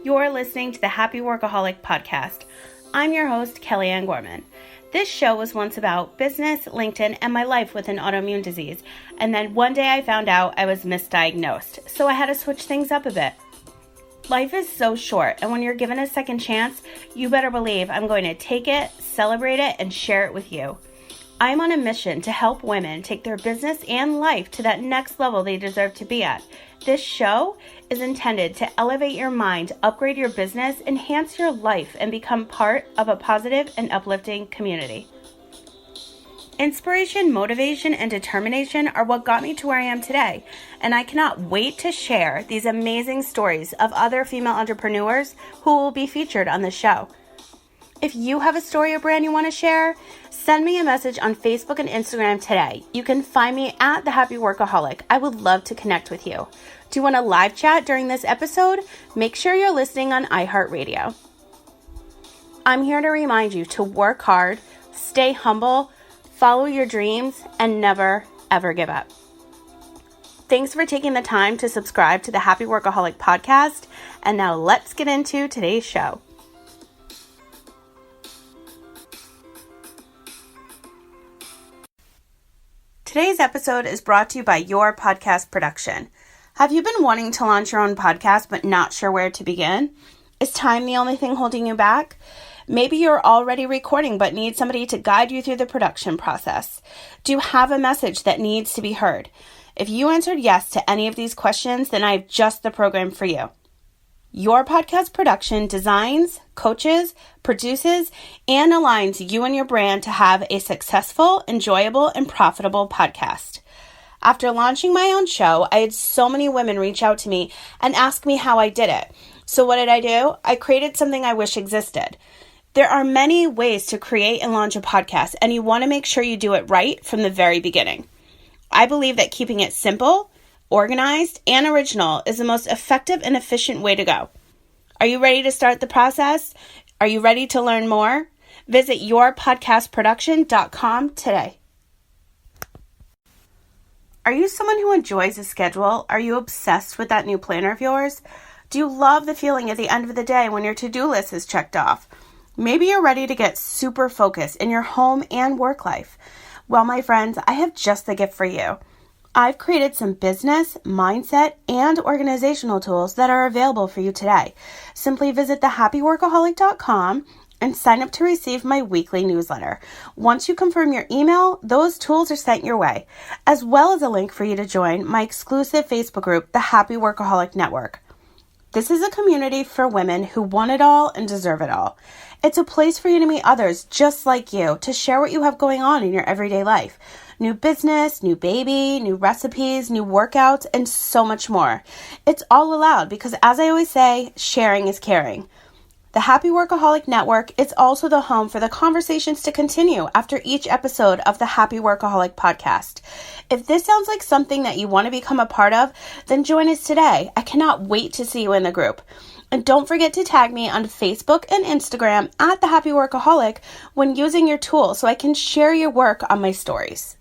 You're listening to the Happy Workaholic Podcast. I'm your host, Kellyanne Gorman. This show was once about business, LinkedIn, and my life with an autoimmune disease. And then one day I found out I was misdiagnosed, so I had to switch things up a bit. Life is so short, and when you're given a second chance, you better believe I'm going to take it, celebrate it, and share it with you. I'm on a mission to help women take their business and life to that next level they deserve to be at. This show is intended to elevate your mind, upgrade your business, enhance your life, and become part of a positive and uplifting community. Inspiration, motivation, and determination are what got me to where I am today, and I cannot wait to share these amazing stories of other female entrepreneurs who will be featured on the show. If you have a story or brand you want to share, send me a message on Facebook and Instagram today. You can find me at The Happy Workaholic. I would love to connect with you. Do you want a live chat during this episode? Make sure you're listening on iHeartRadio. I'm here to remind you to work hard, stay humble, follow your dreams, and never, ever give up. Thanks for taking the time to subscribe to the Happy Workaholic Podcast. And now let's get into today's show. Today's episode is brought to you by Your Podcast Production. Have you been wanting to launch your own podcast but not sure where to begin? Is time the only thing holding you back? Maybe you're already recording but need somebody to guide you through the production process. Do you have a message that needs to be heard? If you answered yes to any of these questions, then I have just the program for you. Your Podcast Production designs, coaches, produces, and aligns you and your brand to have a successful, enjoyable, and profitable podcast. After launching my own show, I had so many women reach out to me and ask me how I did it. So what did I do? I created something I wish existed. There are many ways to create and launch a podcast, and you want to make sure you do it right from the very beginning. I believe that keeping it simple, organized, and original is the most effective and efficient way to go. Are you ready to start the process? Are you ready to learn more? Visit yourpodcastproduction.com today. Are you someone who enjoys a schedule? Are you obsessed with that new planner of yours? Do you love the feeling at the end of the day when your to-do list is checked off? Maybe you're ready to get super focused in your home and work life. Well, my friends, I have just the gift for you. I've created some business, mindset, and organizational tools that are available for you today. Simply visit thehappyworkaholic.com and sign up to receive my weekly newsletter. Once you confirm your email, those tools are sent your way, as well as a link for you to join my exclusive Facebook group, The Happy Workaholic Network. This is a community for women who want it all and deserve it all. It's a place for you to meet others just like you, to share what you have going on in your everyday life. New business, new baby, new recipes, new workouts, and so much more. It's all allowed because, as I always say, sharing is caring. The Happy Workaholic Network is also the home for the conversations to continue after each episode of the Happy Workaholic Podcast. If this sounds like something that you want to become a part of, then join us today. I cannot wait to see you in the group. And don't forget to tag me on Facebook and Instagram at The Happy Workaholic when using your tool so I can share your work on my stories.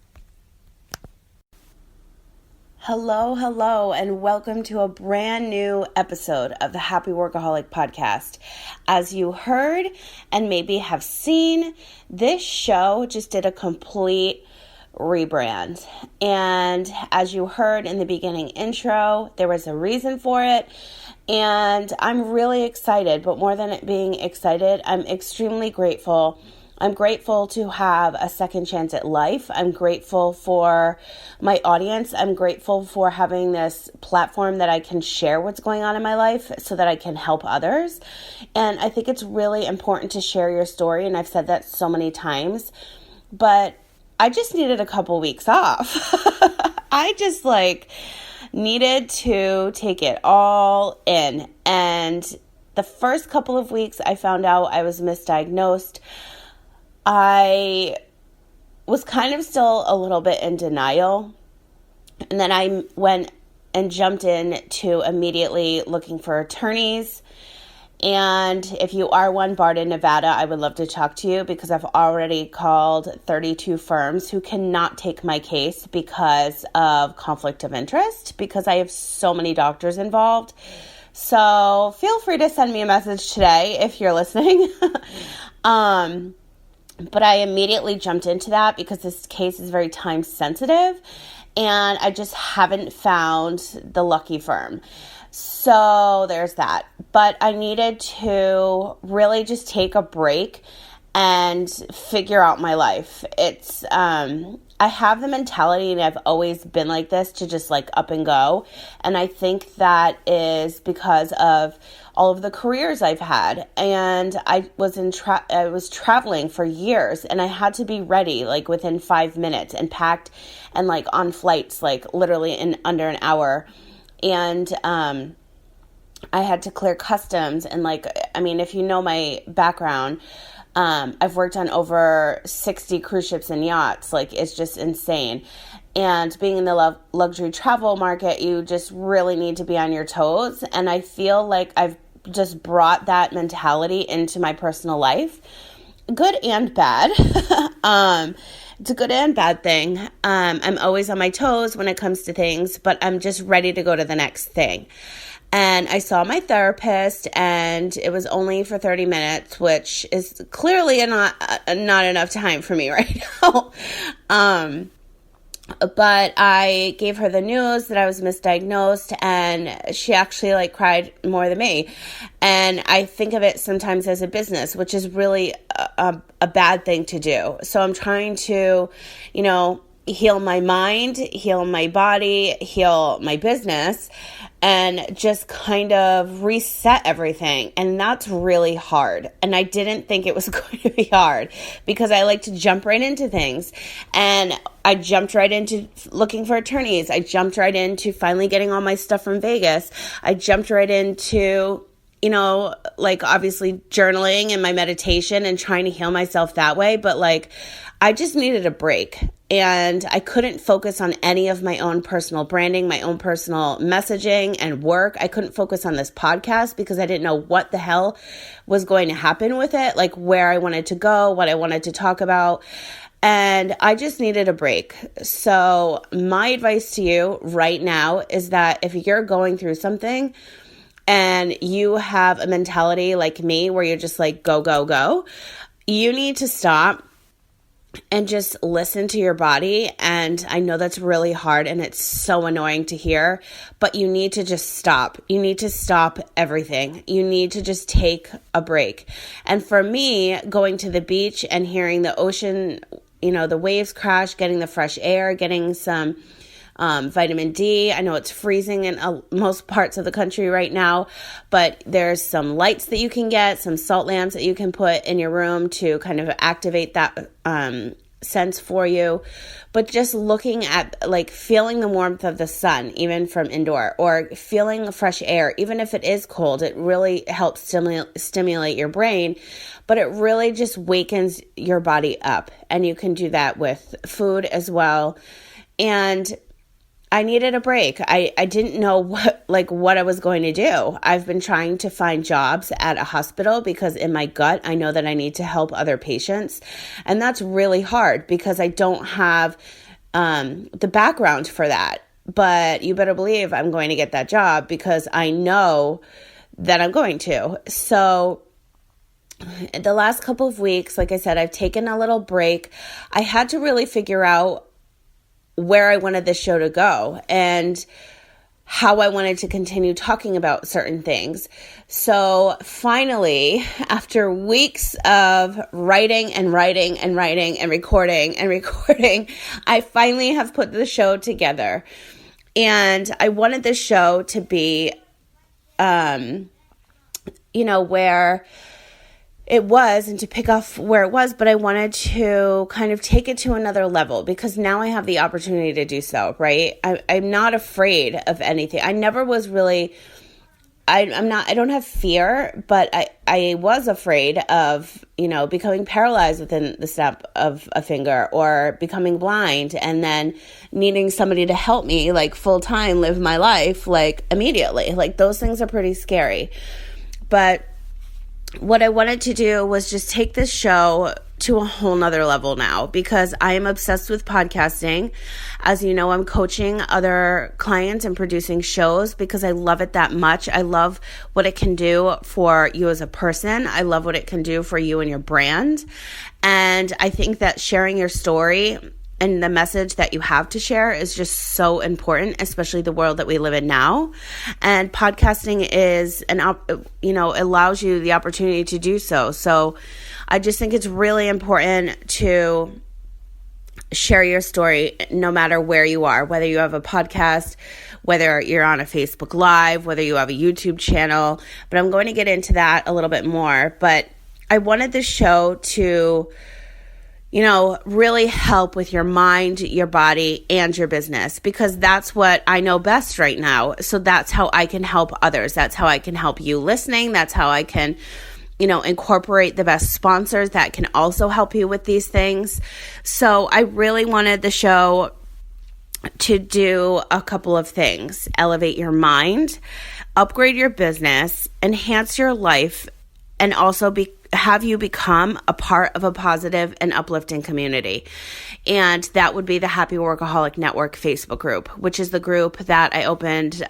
Hello, and welcome to a brand new episode of the Happy Workaholic Podcast. As you heard and maybe have seen, this show just did a complete rebrand. And as you heard in the beginning intro, there was a reason for it. And I'm really excited, but more than it being excited, I'm extremely grateful. I'm grateful to have a second chance at life. I'm grateful for my audience. I'm grateful for having this platform that I can share what's going on in my life so that I can help others. And I think it's really important to share your story. And I've said that so many times, but I just needed a couple weeks off. I just needed to take it all in. And the first couple of weeks I found out I was misdiagnosed, I was kind of still a little bit in denial. And then I went and jumped in to immediately looking for attorneys. And if you are one barred in Nevada, I would love to talk to you because I've already called 32 firms who cannot take my case because of conflict of interest, because I have so many doctors involved. So feel free to send me a message today if you're listening. But I immediately jumped into that because this case is very time sensitive and I just haven't found the lucky firm. So there's that. But I needed to really just take a break and figure out my life. It's, I have the mentality, and I've always been like this, to just like up and go. And I think that is because of all of the careers I've had. And I was traveling for years, and I had to be ready like within 5 minutes and packed and like on flights, like literally in under an hour. And, I had to clear customs and like, I mean, if you know my background, I've worked on over 60 cruise ships and yachts. Like, it's just insane. And being in the luxury travel market, you just really need to be on your toes. And I feel like I've just brought that mentality into my personal life, good and bad. It's a good and bad thing. I'm always on my toes when it comes to things, but I'm just ready to go to the next thing. And I saw my therapist, and it was only for 30 minutes, which is clearly not enough time for me right now. But I gave her the news that I was misdiagnosed, and she actually like cried more than me. And I think of it sometimes as a business, which is really a bad thing to do. So I'm trying to, heal my mind, heal my body, heal my business, and just kind of reset everything. And that's really hard. And I didn't think it was going to be hard because I like to jump right into things. And I jumped right into looking for attorneys. I jumped right into finally getting all my stuff from Vegas. I jumped right into, like obviously journaling and my meditation and trying to heal myself that way. But like, I just needed a break. And I couldn't focus on any of my own personal branding, my own personal messaging and work. I couldn't focus on this podcast because I didn't know what the hell was going to happen with it, like where I wanted to go, what I wanted to talk about. And I just needed a break. So my advice to you right now is that if you're going through something and you have a mentality like me where you're just like, go, go, go, you need to stop and just listen to your body. And I know that's really hard and it's so annoying to hear, but you need to just stop. You need to stop everything. You need to just take a break. And for me, going to the beach and hearing the ocean, the waves crash, getting the fresh air, getting some vitamin D. I know it's freezing in most parts of the country right now, but there's some lights that you can get, some salt lamps that you can put in your room to kind of activate that sense for you. But just looking at like feeling the warmth of the sun, even from indoor, or feeling the fresh air, even if it is cold, it really helps stimulate your brain, but it really just wakens your body up. And you can do that with food as well. And I needed a break. I didn't know what I was going to do. I've been trying to find jobs at a hospital because in my gut, I know that I need to help other patients. And that's really hard because I don't have the background for that. But you better believe I'm going to get that job because I know that I'm going to. So the last couple of weeks, like I said, I've taken a little break. I had to really figure out where I wanted this show to go and how I wanted to continue talking about certain things. So finally, after weeks of writing and recording, I finally have put the show together. And I wanted this show to be, where it was and to pick off where it was, but I wanted to kind of take it to another level because now I have the opportunity to do so, right? I'm not afraid of anything. I never was really, I don't have fear, but I was afraid of, becoming paralyzed within the snap of a finger or becoming blind and then needing somebody to help me like full time live my life like immediately. Like those things are pretty scary. But what I wanted to do was just take this show to a whole nother level now because I am obsessed with podcasting. As you know, I'm coaching other clients and producing shows because I love it that much. I love what it can do for you as a person. I love what it can do for you and your brand. And I think that sharing your story and the message that you have to share is just so important, especially the world that we live in now. And podcasting is allows you the opportunity to do so. So I just think it's really important to share your story no matter where you are, whether you have a podcast, whether you're on a Facebook Live, whether you have a YouTube channel. But I'm going to get into that a little bit more. But I wanted this show to really help with your mind, your body, and your business because that's what I know best right now. So that's how I can help others. That's how I can help you listening. That's how I can, incorporate the best sponsors that can also help you with these things. So I really wanted the show to do a couple of things: elevate your mind, upgrade your business, enhance your life, and also have you become a part of a positive and uplifting community. And that would be the Happy Workaholic Network Facebook group, which is the group that I opened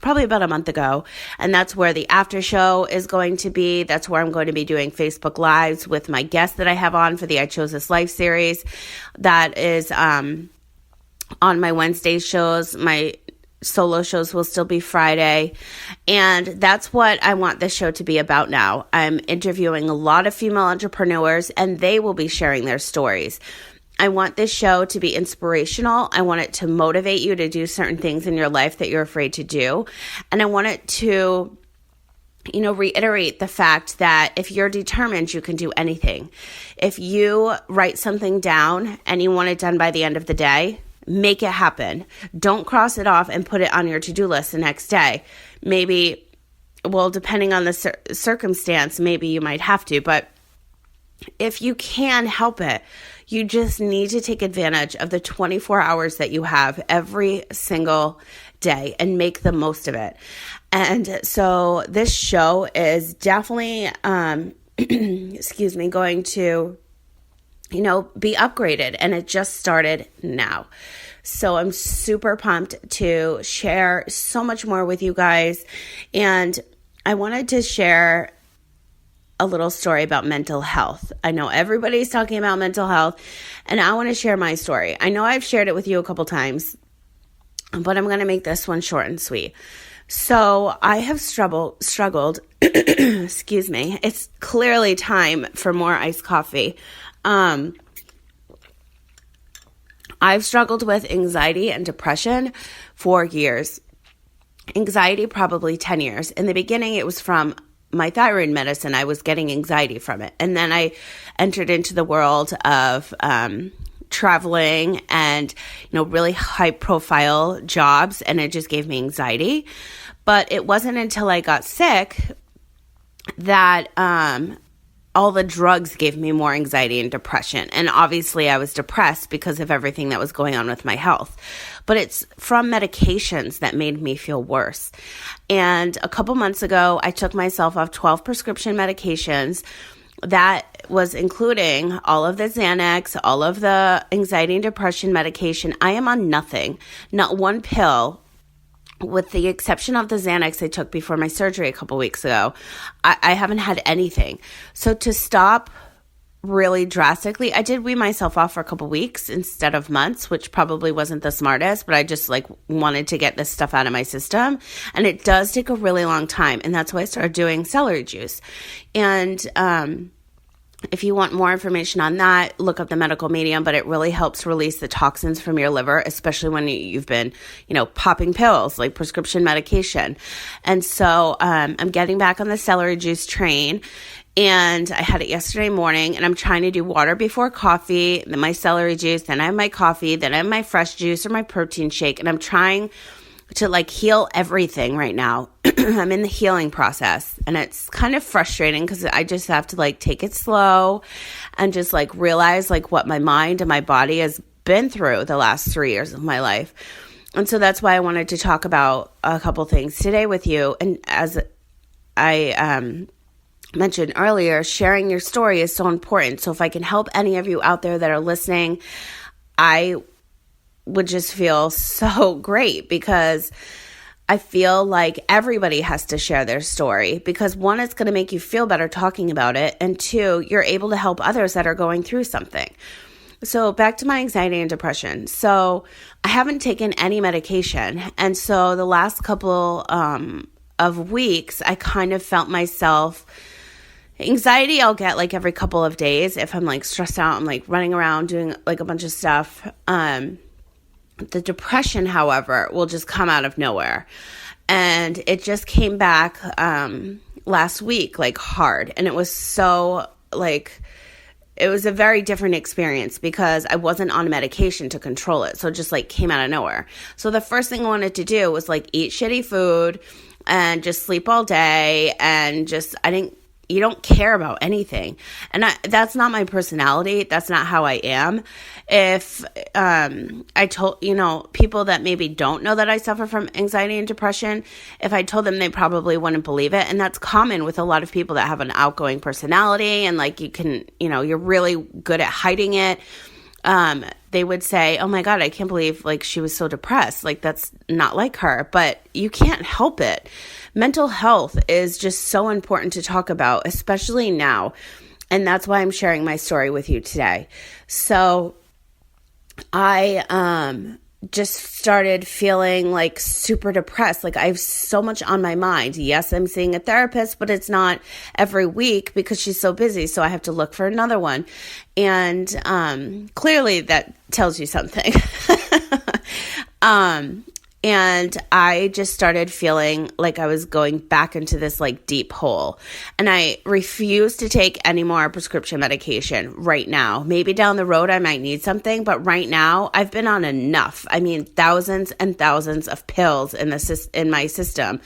probably about a month ago. And that's where the after show is going to be. That's where I'm going to be doing Facebook Lives with my guests that I have on for the I Chose This Life series. That is on my Wednesday shows. My solo shows will still be Friday. And that's what I want this show to be about now. I'm interviewing a lot of female entrepreneurs and they will be sharing their stories. I want this show to be inspirational. I want it to motivate you to do certain things in your life that you're afraid to do. And I want it to reiterate the fact that if you're determined, you can do anything. If you write something down and you want it done by the end of the day, make it happen. Don't cross it off and put it on your to-do list the next day. Maybe, depending on the circumstance, maybe you might have to. But if you can help it, you just need to take advantage of the 24 hours that you have every single day and make the most of it. And so this show is definitely, going to be upgraded, and it just started now. So I'm super pumped to share so much more with you guys. And I wanted to share a little story about mental health. I know everybody's talking about mental health, and I want to share my story. I know I've shared it with you a couple times, but I'm going to make this one short and sweet. So I have struggled, excuse me. It's clearly time for more iced coffee. I've struggled with anxiety and depression for years. Anxiety, probably 10 years. In the beginning, it was from my thyroid medicine. I was getting anxiety from it. And then I entered into the world of traveling and, really high profile jobs, and it just gave me anxiety. But it wasn't until I got sick that all the drugs gave me more anxiety and depression. And obviously I was depressed because of everything that was going on with my health. But it's from medications that made me feel worse. And a couple months ago, I took myself off 12 prescription medications. That was including all of the Xanax, all of the anxiety and depression medication. I am on nothing, not one pill, with the exception of the Xanax I took before my surgery a couple weeks ago. I haven't had anything. So to stop really drastically, I did wean myself off for a couple weeks instead of months, which probably wasn't the smartest, but I just wanted to get this stuff out of my system. And it does take a really long time. And that's why I started doing celery juice. And if you want more information on that, look up the medical medium, but it really helps release the toxins from your liver, especially when you've been, popping pills like prescription medication. And so I'm getting back on the celery juice train, and I had it yesterday morning, and I'm trying to do water before coffee, then my celery juice, then I have my coffee, then I have my fresh juice or my protein shake, and I'm trying to heal everything right now. I'm in the healing process, and it's kind of frustrating because I just have to take it slow and just realize what my mind and my body has been through the last 3 years of my life. And so that's why I wanted to talk about a couple things today with you. And as I mentioned earlier, sharing your story is so important. So if I can help any of you out there that are listening, I would just feel so great, because I feel like everybody has to share their story, because one, it's going to make you feel better talking about it, and two, you're able to help others that are going through something. So back to my anxiety and depression. So I haven't taken any medication, and so the last couple of weeks, I kind of felt myself. Anxiety I'll get like every couple of days if I'm like stressed out. I'm like running around doing like a bunch of stuff. The depression, however, will just come out of nowhere. And it just came back last week, like hard. And it was so like, it was a very different experience because I wasn't on medication to control it. So it just like came out of nowhere. So the first thing I wanted to do was like eat shitty food and just sleep all day, and just, you don't care about anything. And that's not my personality. That's not how I am. If I told, people that maybe don't know that I suffer from anxiety and depression, if I told them, they probably wouldn't believe it. And that's common with a lot of people that have an outgoing personality, and like you can, you're really good at hiding it. They would say, oh my God, I can't believe like she was so depressed. Like that's not like her, but you can't help it. Mental health is just so important to talk about, especially now. And that's why I'm sharing my story with you today. So I just started feeling like super depressed. Like I have so much on my mind. Yes, I'm seeing a therapist, but it's not every week because she's so busy. So I have to look for another one. And clearly that tells you something. And I just started feeling like I was going back into this like deep hole. And I refuse to take any more prescription medication right now. Maybe down the road I might need something, but right now I've been on enough. I mean, thousands and thousands of pills in my system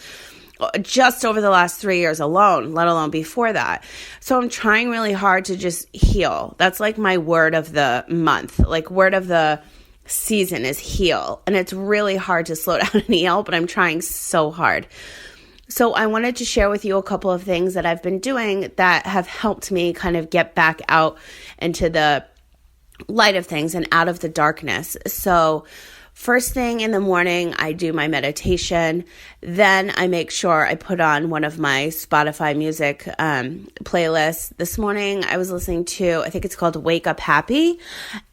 just over the last 3 years alone, let alone before that. So I'm trying really hard to just heal. That's like my word of the month, like word of the season is heal. And it's really hard to slow down and heal, but I'm trying so hard. So I wanted to share with you a couple of things that I've been doing that have helped me kind of get back out into the light of things and out of the darkness. So first thing in the morning, I do my meditation. Then I make sure I put on one of my Spotify music playlists. This morning, I was listening to, I think it's called Wake Up Happy.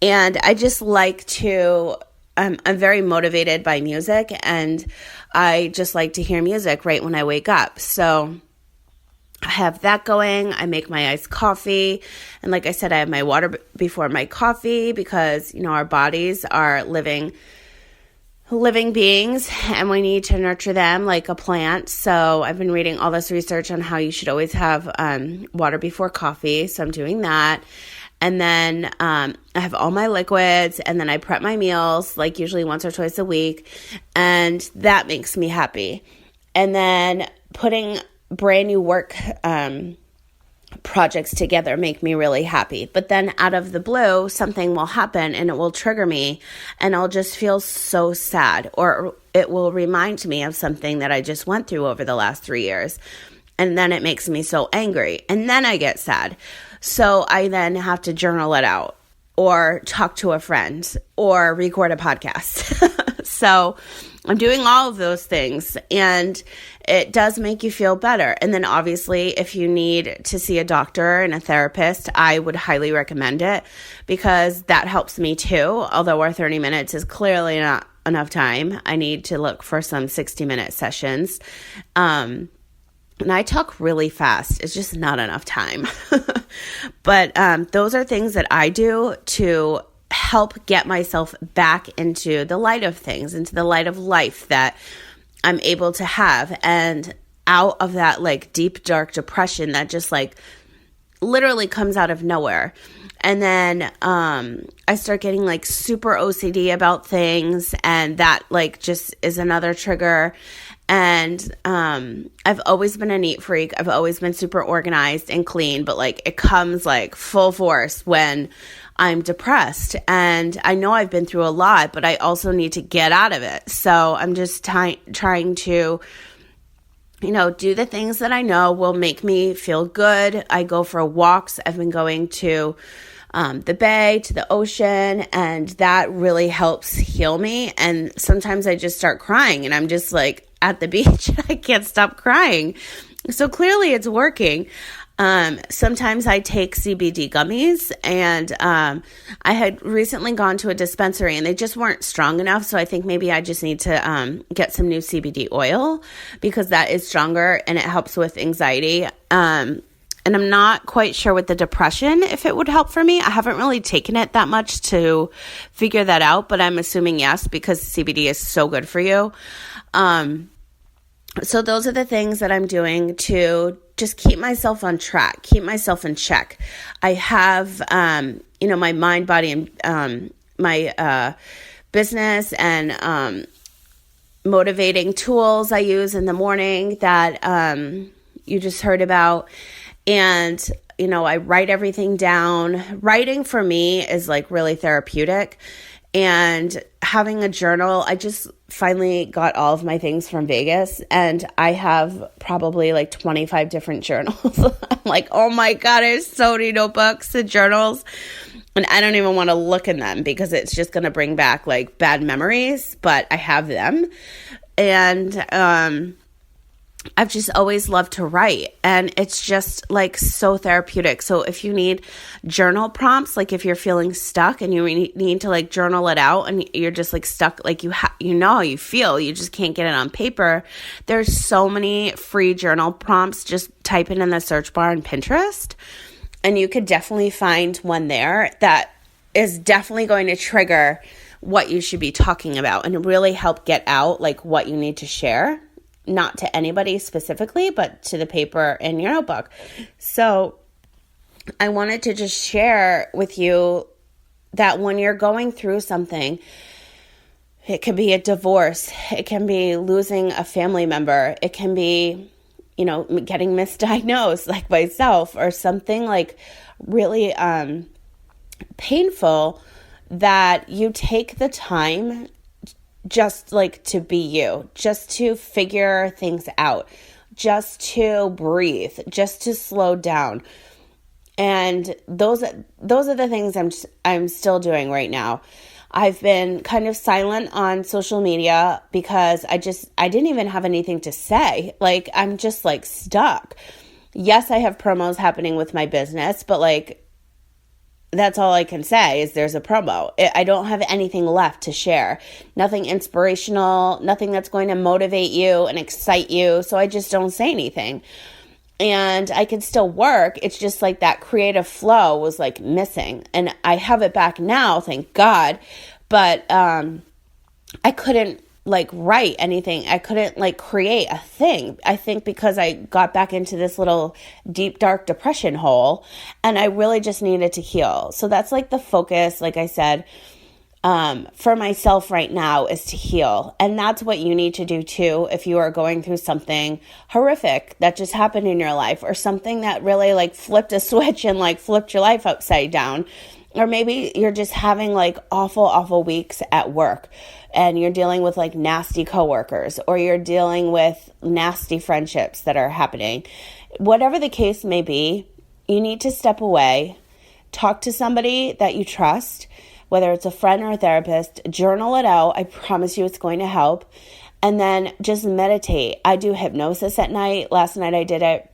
And I just like to, I'm very motivated by music. And I just like to hear music right when I wake up. So I have that going. I make my iced coffee. And like I said, I have my water before my coffee because, our bodies are living beings and we need to nurture them like a plant. So I've been reading all this research on how you should always have water before coffee. So I'm doing that. And then I have all my liquids, and then I prep my meals like usually once or twice a week. And that makes me happy. And then putting brand new work projects together make me really happy. But then out of the blue, something will happen and it will trigger me and I'll just feel so sad, or it will remind me of something that I just went through over the last 3 years. And then it makes me so angry and then I get sad. So I then have to journal it out or talk to a friend or record a podcast. So I'm doing all of those things and it does make you feel better. And then obviously if you need to see a doctor and a therapist, I would highly recommend it because that helps me too. Although our 30 minutes is clearly not enough time. I need to look for some 60-minute sessions. And I talk really fast. It's just not enough time. But those are things that I do to help get myself back into the light of things, into the light of life that I'm able to have, and out of that like deep, dark depression that just like literally comes out of nowhere. And then I start getting like super OCD about things, and that like just is another trigger. And I've always been a neat freak. I've always been super organized and clean, but like it comes like full force when I'm depressed. And I know I've been through a lot, but I also need to get out of it. So I'm just trying to do the things that I know will make me feel good. I go for walks. I've been going to the bay, to the ocean, and that really helps heal me. And sometimes I just start crying and I'm just like at the beach and I can't stop crying. So clearly it's working. Sometimes I take CBD gummies, and I had recently gone to a dispensary and they just weren't strong enough. So I think maybe I just need to get some new CBD oil because that is stronger and it helps with anxiety. And I'm not quite sure with the depression if it would help for me. I haven't really taken it that much to figure that out, but I'm assuming yes, because CBD is so good for you. So those are the things that I'm doing to just keep myself on track, keep myself in check. I have, my mind, body, and my business and motivating tools I use in the morning that you just heard about. And, I write everything down. Writing for me is like really therapeutic. And having a journal, I just finally got all of my things from Vegas, and I have probably like 25 different journals. I'm like, oh my God, I have so many notebooks and journals, and I don't even want to look in them because it's just going to bring back like bad memories, but I have them. And I've just always loved to write, and it's just like so therapeutic. So if you need journal prompts, like if you're feeling stuck and you need to like journal it out and you're just like stuck, like you how you feel, you just can't get it on paper. There's so many free journal prompts. Just type it in the search bar on Pinterest and you could definitely find one there that is definitely going to trigger what you should be talking about and really help get out like what you need to share. Not to anybody specifically, but to the paper in your notebook. So I wanted to just share with you that when you're going through something, it can be a divorce, it can be losing a family member, it can be, getting misdiagnosed like myself, or something like really painful, that you take the time just like to be you, just to figure things out, just to breathe, just to slow down. And those are the things I'm still doing right now. I've been kind of silent on social media because I didn't even have anything to say. Like, I'm just like stuck. Yes, I have promos happening with my business, but like, that's all I can say is there's a promo. I don't have anything left to share. Nothing inspirational, nothing that's going to motivate you and excite you. So I just don't say anything. And I can still work. It's just like that creative flow was like missing. And I have it back now, thank God. But I couldn't like write anything. I couldn't like create a thing. I think because I got back into this little deep, dark depression hole and I really just needed to heal. So that's like the focus, like I said, for myself right now is to heal. And that's what you need to do too if you are going through something horrific that just happened in your life, or something that really like flipped a switch and like flipped your life upside down. Or maybe you're just having like awful weeks at work and you're dealing with like nasty coworkers, or you're dealing with nasty friendships that are happening. Whatever the case may be, you need to step away, talk to somebody that you trust, whether it's a friend or a therapist, journal it out. I promise you it's going to help. And then just meditate. I do hypnosis at night. Last night I did it.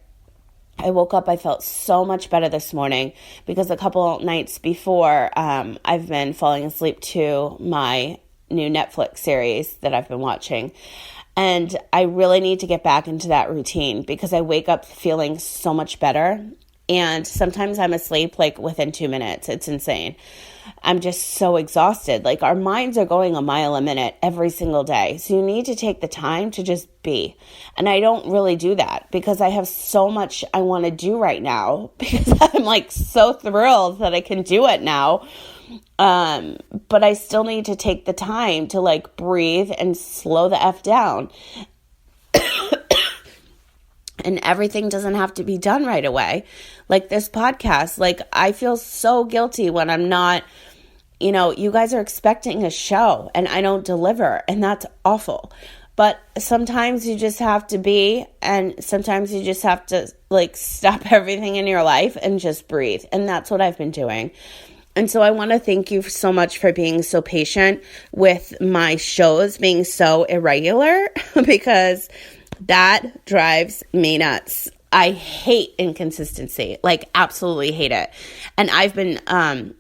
I woke up, I felt so much better this morning because a couple nights before, I've been falling asleep to my new Netflix series that I've been watching. And I really need to get back into that routine because I wake up feeling so much better. And sometimes I'm asleep like within 2 minutes. It's insane. I'm just so exhausted. Like, our minds are going a mile a minute every single day. So you need to take the time to just be. And I don't really do that because I have so much I want to do right now because I'm like so thrilled that I can do it now. But I still need to take the time to like breathe and slow the F down. And everything doesn't have to be done right away. Like this podcast, like I feel so guilty when I'm not, you guys are expecting a show and I don't deliver, and that's awful. But sometimes you just have to be, and sometimes you just have to like stop everything in your life and just breathe. And that's what I've been doing. And so I want to thank you so much for being so patient with my shows being so irregular because that drives me nuts. I hate inconsistency, like absolutely hate it. And I've been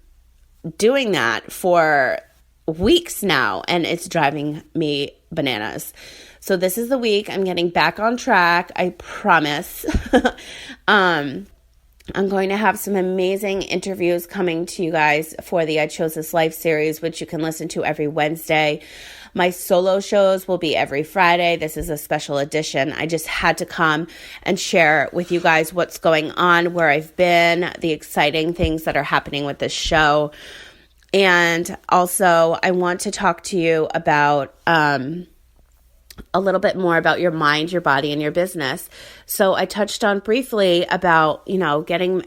doing that for weeks now, and it's driving me bananas. So this is the week I'm getting back on track. I promise. I'm going to have some amazing interviews coming to you guys for the I Chose This Life series, which you can listen to every Wednesday. My solo shows will be every Friday. This is a special edition. I just had to come and share with you guys what's going on, where I've been, the exciting things that are happening with this show. And also, I want to talk to you about a little bit more about your mind, your body, and your business. So I touched on briefly about, getting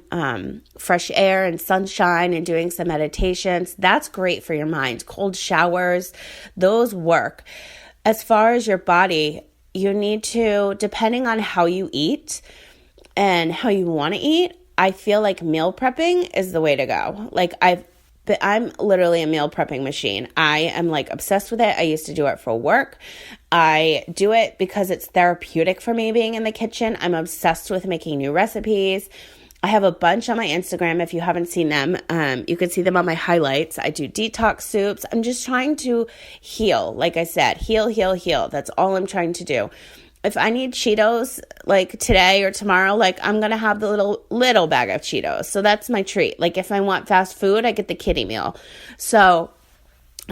fresh air and sunshine and doing some meditations. That's great for your mind. Cold showers, those work. As far as your body, you need to, depending on how you eat and how you want to eat, I feel like meal prepping is the way to go. I'm literally a meal prepping machine. I am like obsessed with it. I used to do it for work. I do it because it's therapeutic for me being in the kitchen. I'm obsessed with making new recipes. I have a bunch on my Instagram. If you haven't seen them, you can see them on my highlights. I do detox soups. I'm just trying to heal. Like I said, heal. That's all I'm trying to do. If I need Cheetos like today or tomorrow, like I'm going to have the little bag of Cheetos. So that's my treat. Like if I want fast food, I get the kiddie meal. So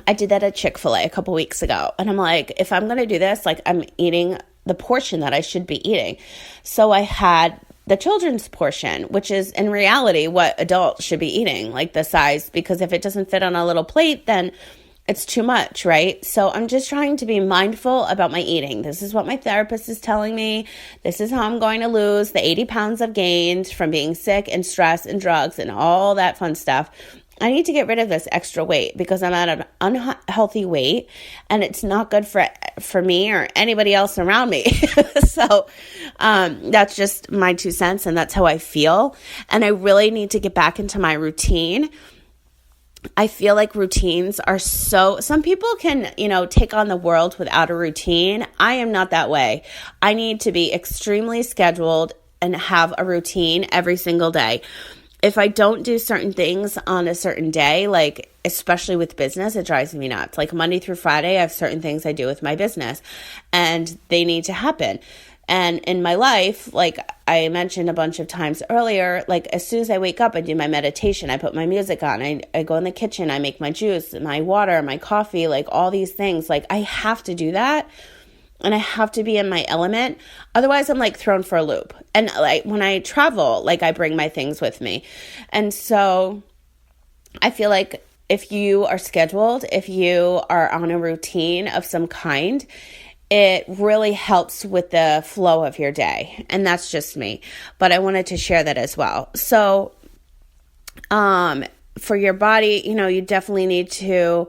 I did that at Chick-fil-A a couple weeks ago. And I'm like, if I'm going to do this, like I'm eating the portion that I should be eating. So I had the children's portion, which is in reality what adults should be eating, like the size, because if it doesn't fit on a little plate, then it's too much, right? So I'm just trying to be mindful about my eating. This is what my therapist is telling me. This is how I'm going to lose the 80 pounds I've gained from being sick and stress and drugs and all that fun stuff. I need to get rid of this extra weight because I'm at an unhealthy weight and it's not good for me or anybody else around me. So that's just my 2 cents, and that's how I feel. And I really need to get back into my routine. I feel like routines are some people can, take on the world without a routine. I am not that way. I need to be extremely scheduled and have a routine every single day. If I don't do certain things on a certain day, like especially with business, it drives me nuts. Like Monday through Friday, I have certain things I do with my business and they need to happen. And in my life, like I mentioned a bunch of times earlier, like as soon as I wake up, I do my meditation. I put my music on. I go in the kitchen. I make my juice, my water, my coffee, like all these things. Like I have to do that. And I have to be in my element. Otherwise, I'm like thrown for a loop. And like when I travel, like I bring my things with me. And so I feel like if you are scheduled, if you are on a routine of some kind, it really helps with the flow of your day. And that's just me. But I wanted to share that as well. So for your body, you definitely need to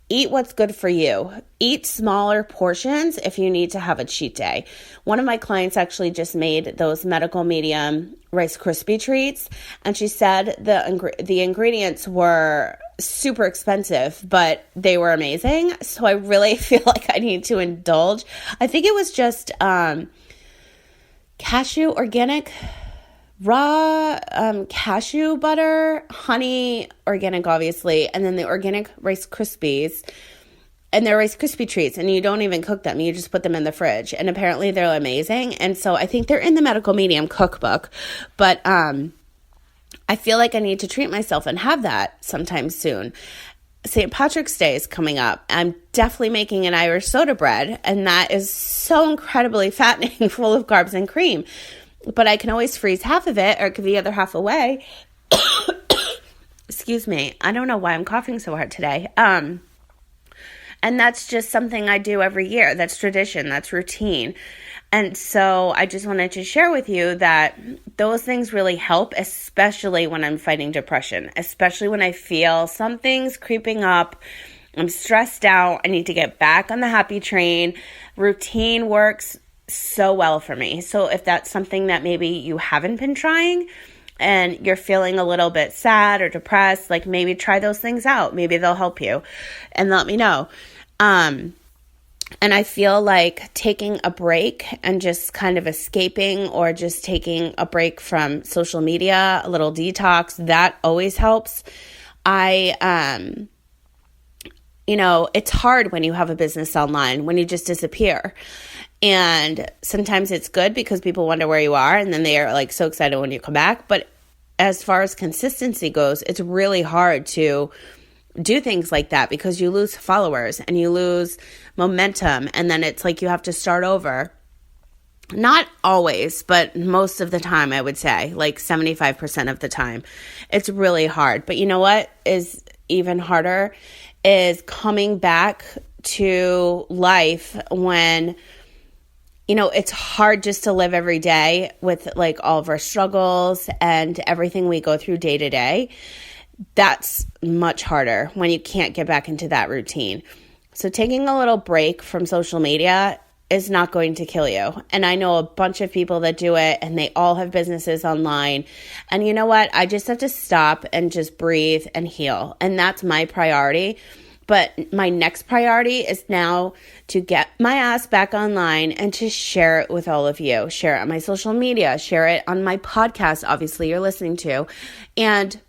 eat what's good for you. Eat smaller portions if you need to have a cheat day. One of my clients actually just made those medical medium Rice Krispie treats, and she said the ingredients were super expensive, but they were amazing. So I really feel like I need to indulge. I think it was just cashew organic raw cashew butter, honey, organic obviously, and then the organic Rice Krispies. And they're Rice Krispie treats, and you don't even cook them. You just put them in the fridge, and apparently they're amazing. And so I think they're in the Medical Medium cookbook, but I feel like I need to treat myself and have that sometime soon. St. Patrick's Day is coming up. I'm definitely making an Irish soda bread, and that is so incredibly fattening, full of carbs and cream. But I can always freeze half of it or give the other half away. Excuse me. I don't know why I'm coughing so hard today. And that's just something I do every year. That's tradition. That's routine. And so I just wanted to share with you that those things really help, especially when I'm fighting depression, especially when I feel something's creeping up I'm stressed out. I need to get back on the happy train. Routine works so well for me. So if that's something that maybe you haven't been trying and you're feeling a little bit sad or depressed, like maybe try those things out. Maybe they'll help you, and let me know. And I feel like taking a break and just kind of escaping, or just taking a break from social media, a little detox, that always helps. It's hard when you have a business online, when you just disappear. And sometimes it's good because people wonder where you are, and then they are like so excited when you come back. But as far as consistency goes, it's really hard to do things like that because you lose followers and you lose momentum, and then it's like you have to start over. Not always, but most of the time, I would say, like 75% of the time, it's really hard. But you know what is even harder is coming back to life when, it's hard just to live every day with like all of our struggles and everything we go through day to day. That's much harder when you can't get back into that routine. So taking a little break from social media is not going to kill you. And I know a bunch of people that do it, and they all have businesses online. And you know what? I just have to stop and just breathe and heal. And that's my priority. But my next priority is now to get my ass back online and to share it with all of you. Share it on my social media. Share it on my podcast, obviously, you're listening to. And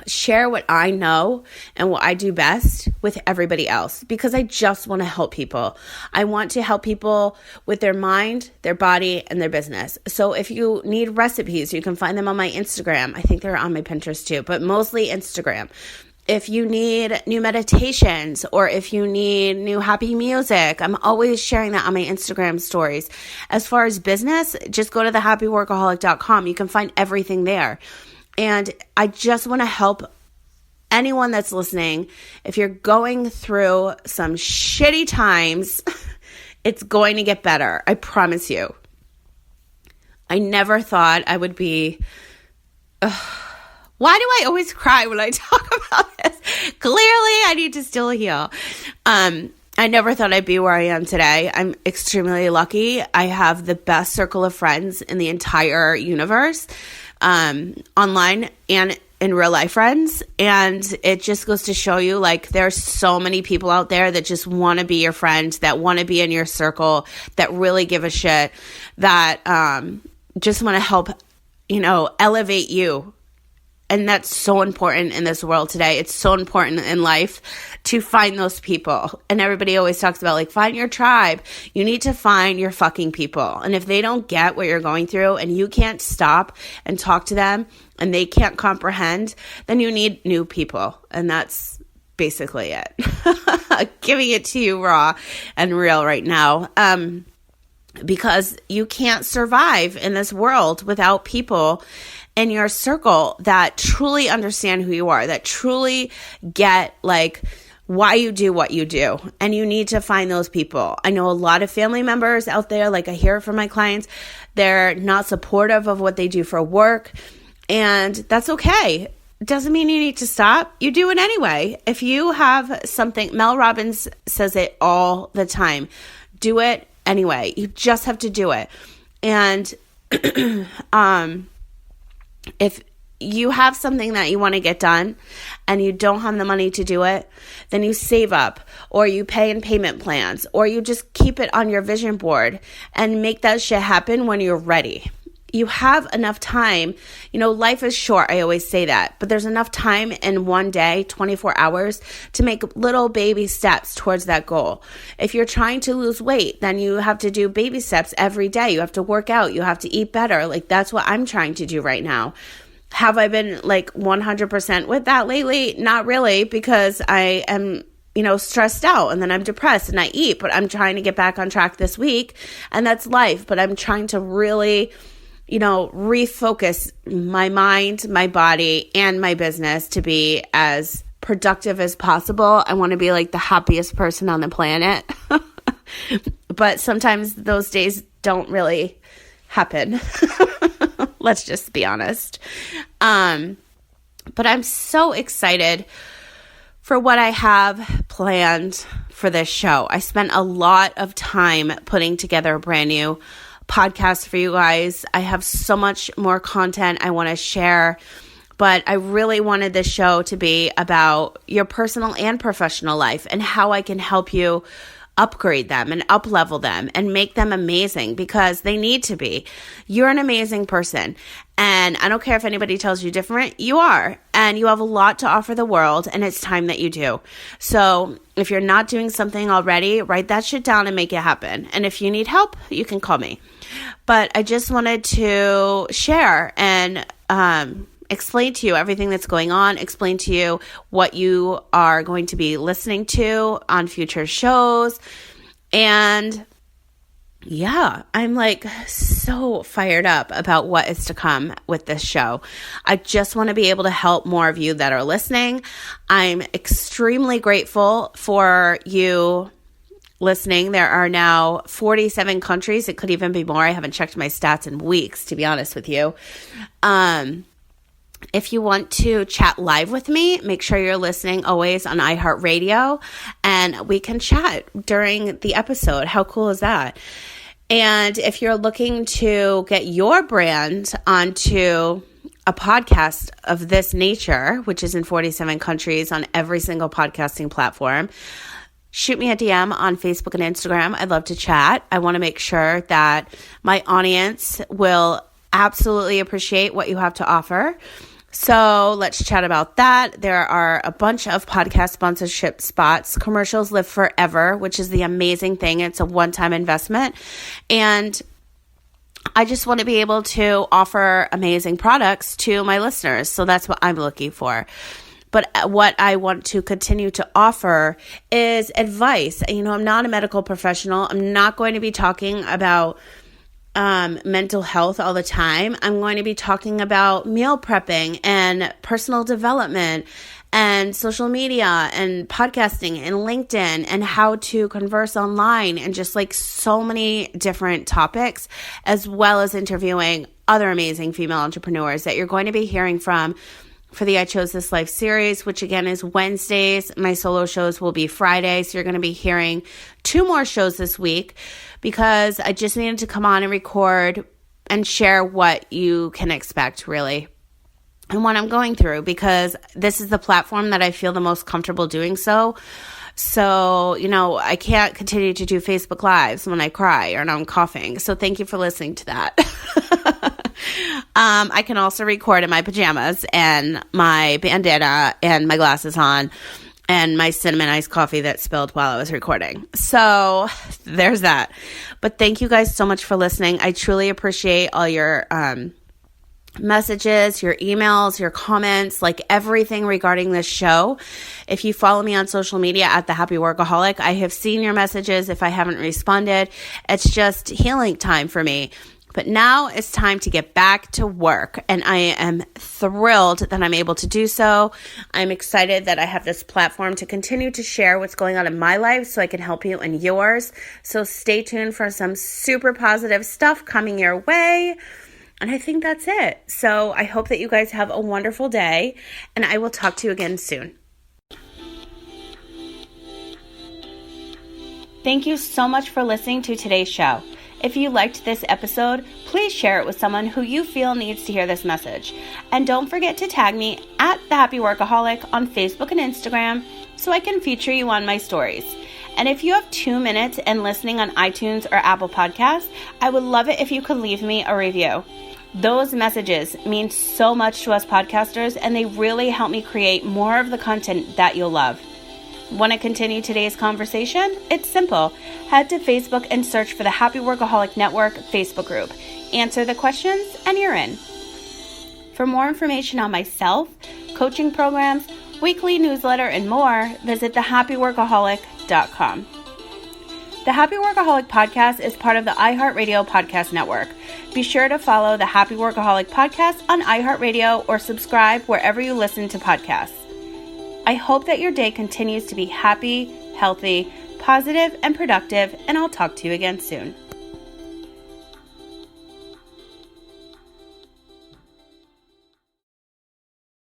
share what I know and what I do best with everybody else, because I just want to help people. I want to help people with their mind, their body, and their business. So if you need recipes, you can find them on my Instagram. I think they're on my Pinterest too, but mostly Instagram. If you need new meditations, or if you need new happy music, I'm always sharing that on my Instagram stories. As far as business, just go to thehappyworkaholic.com. You can find everything there. And I just want to help anyone that's listening. If you're going through some shitty times, it's going to get better. I promise you. I never thought I would be... Why do I always cry when I talk about this? Clearly, I need to still heal. I never thought I'd be where I am today. I'm extremely lucky. I have the best circle of friends in the entire universe, online and in real life friends. And it just goes to show you, like, there's so many people out there that just want to be your friend, that want to be in your circle, that really give a shit, that just want to help, elevate you. And that's so important in this world today. It's so important in life to find those people. And everybody always talks about, like, find your tribe. You need to find your fucking people. And if they don't get what you're going through and you can't stop and talk to them and they can't comprehend, then you need new people. And that's basically it. Giving it to you raw and real right now. Because you can't survive in this world without people in your circle that truly understand who you are, that truly get, like, why you do what you do. And you need to find those people. I know a lot of family members out there, like I hear from my clients, they're not supportive of what they do for work. And that's okay. Doesn't mean you need to stop. You do it anyway. If you have something, Mel Robbins says it all the time, do it anyway. You just have to do it. And if you have something that you want to get done and you don't have the money to do it, then you save up, or you pay in payment plans, or you just keep it on your vision board and make that shit happen when you're ready. You have enough time. Life is short. I always say that. But there's enough time in one day, 24 hours, to make little baby steps towards that goal. If you're trying to lose weight, then you have to do baby steps every day. You have to work out. You have to eat better. Like, that's what I'm trying to do right now. Have I been, like, 100% with that lately? Not really, because I am stressed out, and then I'm depressed and I eat. But I'm trying to get back on track this week, and that's life. But I'm trying to really refocus my mind, my body, and my business to be as productive as possible. I want to be like the happiest person on the planet. But sometimes those days don't really happen. Let's just be honest. But I'm so excited for what I have planned for this show. I spent a lot of time putting together a brand new podcast for you guys. I have so much more content I want to share, but I really wanted this show to be about your personal and professional life and how I can help you upgrade them and up-level them and make them amazing, because they need to be. You're an amazing person, and I don't care if anybody tells you different. You are, and you have a lot to offer the world, and it's time that you do. So if you're not doing something already, write that shit down and make it happen. And if you need help, you can call me. But I just wanted to share and explain to you everything that's going on, explain to you what you are going to be listening to on future shows. And yeah, I'm like so fired up about what is to come with this show. I just want to be able to help more of you that are listening. I'm extremely grateful for you listening. There are now 47 countries. It could even be more. I haven't checked my stats in weeks, to be honest with you. If you want to chat live with me, make sure you're listening always on iHeartRadio, and we can chat during the episode. How cool is that? And if you're looking to get your brand onto a podcast of this nature, which is in 47 countries on every single podcasting platform, shoot me a DM on Facebook and Instagram. I'd love to chat. I want to make sure that my audience will absolutely appreciate what you have to offer. So let's chat about that. There are a bunch of podcast sponsorship spots. Commercials live forever, which is the amazing thing. It's a one-time investment. And I just want to be able to offer amazing products to my listeners. So that's what I'm looking for. But what I want to continue to offer is advice. You know, I'm not a medical professional. I'm not going to be talking about mental health all the time. I'm going to be talking about meal prepping and personal development and social media and podcasting and LinkedIn and how to converse online and just like so many different topics, as well as interviewing other amazing female entrepreneurs that you're going to be hearing from for the I Chose This Life series, which again is Wednesdays. My solo shows will be Friday. So you're going to be hearing 2 more shows this week, because I just needed to come on and record and share what you can expect, really, and what I'm going through, because this is the platform that I feel the most comfortable doing so. So, you know, I can't continue to do Facebook Lives when I cry or when I'm coughing. So thank you for listening to that. I can also record in my pajamas and my bandana and my glasses on and my cinnamon iced coffee that spilled while I was recording. So there's that. But thank you guys so much for listening. I truly appreciate all your messages, your emails, your comments, like everything regarding this show. If you follow me on social media at The Happy Workaholic, I have seen your messages. If I haven't responded, it's just healing time for me. But now it's time to get back to work, and I am thrilled that I'm able to do so. I'm excited that I have this platform to continue to share what's going on in my life so I can help you in yours. So stay tuned for some super positive stuff coming your way. And I think that's it. So I hope that you guys have a wonderful day, and I will talk to you again soon. Thank you so much for listening to today's show. If you liked this episode, please share it with someone who you feel needs to hear this message. And don't forget to tag me at The Happy Workaholic on Facebook and Instagram so I can feature you on my stories. And if you have 2 minutes and listening on iTunes or Apple Podcasts, I would love it if you could leave me a review. Those messages mean so much to us podcasters, and they really help me create more of the content that you'll love. Want to continue today's conversation? It's simple. Head to Facebook and search for the Happy Workaholic Network Facebook group. Answer the questions and you're in. For more information on myself, coaching programs, weekly newsletter, and more, visit thehappyworkaholic.com. The Happy Workaholic Podcast is part of the iHeartRadio Podcast Network. Be sure to follow the Happy Workaholic Podcast on iHeartRadio or subscribe wherever you listen to podcasts. I hope that your day continues to be happy, healthy, positive, and productive, and I'll talk to you again soon.